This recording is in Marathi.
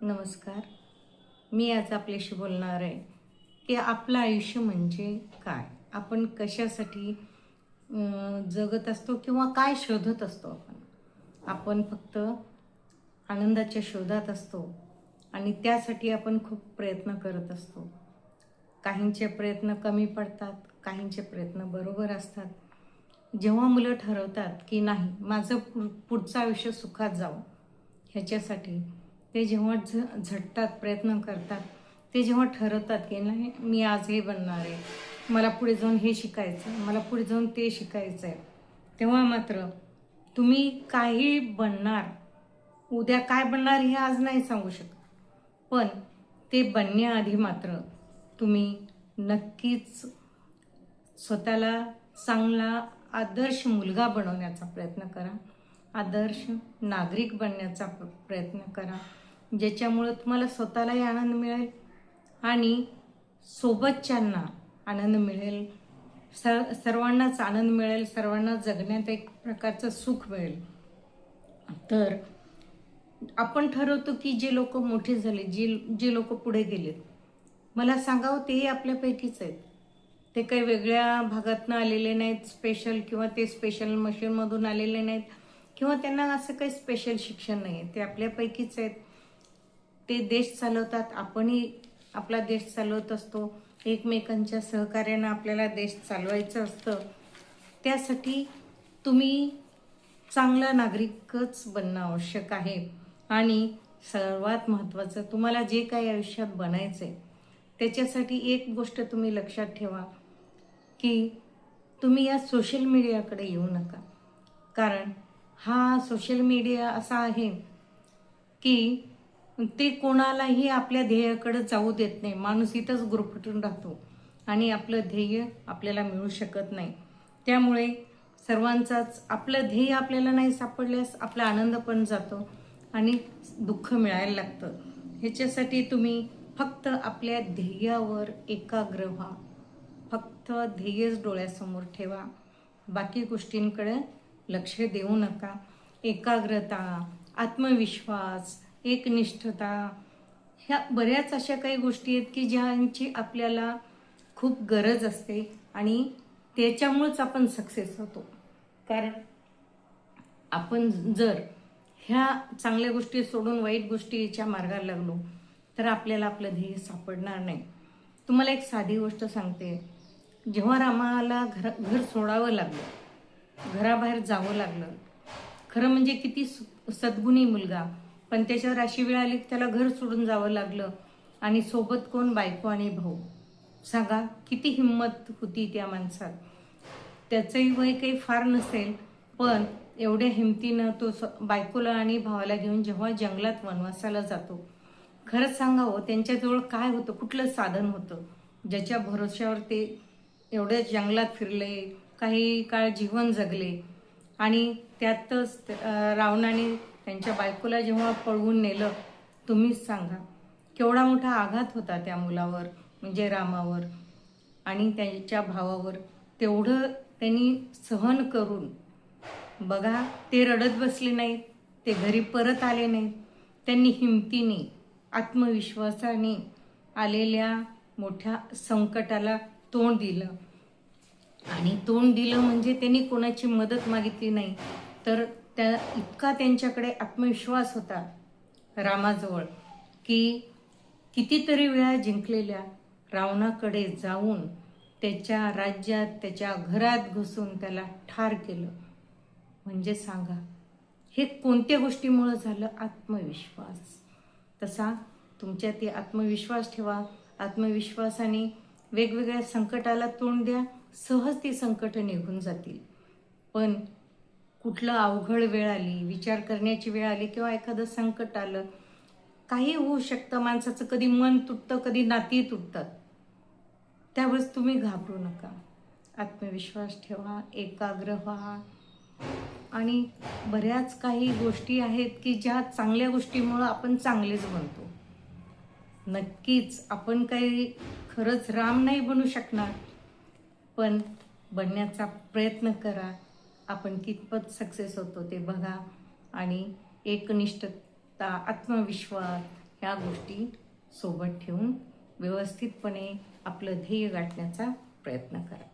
नमस्कार. मी आज आपल्याशी बोलणार आहे की आपलं आयुष्य म्हणजे काय? आपण कशासाठी जगत असतो किंवा काय शोधत असतो आपण? आपण फक्त आनंदाच्या शोधात असतो आणि त्यासाठी आपण खूप प्रयत्न करत असतो. काहींचे प्रयत्न कमी पडतात, काहींचे प्रयत्न बरोबर असतात. जेव्हा मुलं ठरवतात की नाही माझं पुढचं आयुष्य सुखात जावं ह्याच्यासाठी ते जेव्हा झटतात प्रयत्न करतात, ते जेव्हा ठरवतात की नाही मी आज हे बनणार आहे, मला पुढे जाऊन हे शिकायचं आहे, मला पुढे जाऊन ते शिकायचं आहे, तेव्हा मात्र तुम्ही काही बनणार, उद्या काय बनणार हे आज नाही सांगू शकत. पण ते बनण्याआधी मात्र तुम्ही नक्कीच स्वतःला चांगला आदर्श मुलगा बनवण्याचा प्रयत्न करा, आदर्श नागरिक बनण्याचा प्रयत्न करा, ज्याच्यामुळं तुम्हाला स्वतःलाही आनंद मिळेल आणि सोबतच्यांना आनंद मिळेल, सर्वांनाच आनंद मिळेल, सर्वांना जगण्यात एक प्रकारचं सुख मिळेल. तर आपण ठरवतो की जे लोक मोठे झाले, जे लोक पुढे गेलेत, मला सांगावं तेही आपल्यापैकीच आहेत. ते काही वेगळ्या भागातनं आलेले नाहीत स्पेशल, किंवा ते स्पेशल मशीनमधून आलेले नाहीत, किंवा त्यांना असं काही स्पेशल शिक्षण नाही आहे. ते आपल्यापैकीच आहेत. ते देश चालवतात, आपणही आपला देश चालवत असतो. एकमेकांच्या सहकार्यानं आपल्याला देश चालवायचं असतं. त्यासाठी तुम्ही चांगला नागरिकच बनणं आवश्यक आहे. आणि सर्वात महत्त्वाचं, तुम्हाला जे काही आयुष्यात बनायचं आहे त्याच्यासाठी एक गोष्ट तुम्ही लक्षात ठेवा की तुम्ही या सोशल मीडियाकडे येऊ नका. कारण हा सोशल मीडिया असा आहे की ते कोणालाही आपल्या ध्येयाकडे जाऊ देत नाही. माणूस इथंच गुरफटून राहतो आणि आपलं ध्येय आपल्याला मिळू शकत नाही. त्यामुळे सर्वांचाच आपलं ध्येय आपल्याला नाही सापडल्यास आपला आनंद पण जातो आणि दुःख मिळायला लागतं. ह्याच्यासाठी तुम्ही फक्त आपल्या ध्येयावर एकाग्र व्हा. फक्त ध्येयच डोळ्यासमोर ठेवा, बाकी गोष्टींकडे लक्ष देऊ नका. एकाग्रता, आत्मविश्वास, एकनिष्ठता, ह्या बऱ्याच अशा काही गोष्टी आहेत की ज्यांची आपल्याला खूप गरज असते आणि त्याच्यामुळेच आपण सक्सेस होतो. कारण आपण जर ह्या चांगल्या गोष्टी सोडून वाईट गोष्टीच्या मार्गाला लागलो तर आपल्याला आपलं ध्येय सापडणार नाही. तुम्हाला एक साधी गोष्ट सांगते. जेव्हा रामाला घर सोडावं लागलं, घराबाहेर जावं लागलं, खरं म्हणजे किती सद्गुणी मुलगा, पण त्याच्यावर अशी वेळ आली की त्याला घर सोडून जावं लागलं आणि सोबत कोण? बायको आणि भाऊ. सांगा किती हिंमत होती त्या माणसात. त्याचंही वय काही फार नसेल, पण एवढ्या हिमतीनं तो बायकोला आणि भावाला घेऊन जेव्हा जंगलात वनवासाला जातो, खरंच सांगावं त्यांच्याजवळ काय होतं, कुठलं साधन होतं ज्याच्या भरोश्यावर ते एवढ्या जंगलात फिरले, काही काळ जीवन जगले आणि त्यातच रावणाने त्यांच्या बायकोला जेव्हा पळवून नेलं, तुम्हीच सांगा केवढा मोठा आघात होता त्या मुलावर, म्हणजे रामावर आणि त्यांच्या भावावर. तेवढं त्यांनी सहन करून बघा, ते रडत बसले नाहीत, ते घरी परत आले नाहीत. त्यांनी हिमतीने, आत्मविश्वासाने आलेल्या मोठ्या संकटाला तोंड दिलं. आणि तोंड दिलं म्हणजे त्यांनी कोणाची मदत मागितली नाही, तर त्या इतका त्यांच्याकडे आत्मविश्वास होता रामाजवळ की कितीतरी वेळा जिंकलेल्या रावणाकडे जाऊन त्याच्या राज्यात, त्याच्या घरात घुसून त्याला ठार केलं. म्हणजे सांगा हे कोणत्या गोष्टीमुळे झालं? आत्मविश्वास. तसा तुमच्यात आत्मविश्वास ठेवा. आत्मविश्वासाने वेगवेगळ्या संकटाला तोंड द्या, सहज ती संकट निघून जातील. पण कुठलं अवघड वेळ आली, विचार करण्याची वेळ आली, किंवा एखादं संकट आलं, काही होऊ शकतं. माणसाचं कधी मन तुटतं, कधी नाती तुटतात. त्यावेळेस तुम्ही घाबरू नका. आत्मविश्वास ठेवा, एकाग्र व्हा. आणि बऱ्याच काही गोष्टी आहेत की ज्या चांगल्या गोष्टीमुळं आपण चांगलेच बनतो. नक्कीच आपण काही खरंच राम नाही बनू शकणार, पण बनण्याचा प्रयत्न करा. आपण कितपत सक्सेस होतो ते बघा. आणि एकनिष्ठता, आत्मविश्वास ह्या गोष्टी सोबत ठेवून व्यवस्थितपणे आपलं ध्येय गाठण्याचा प्रयत्न करा.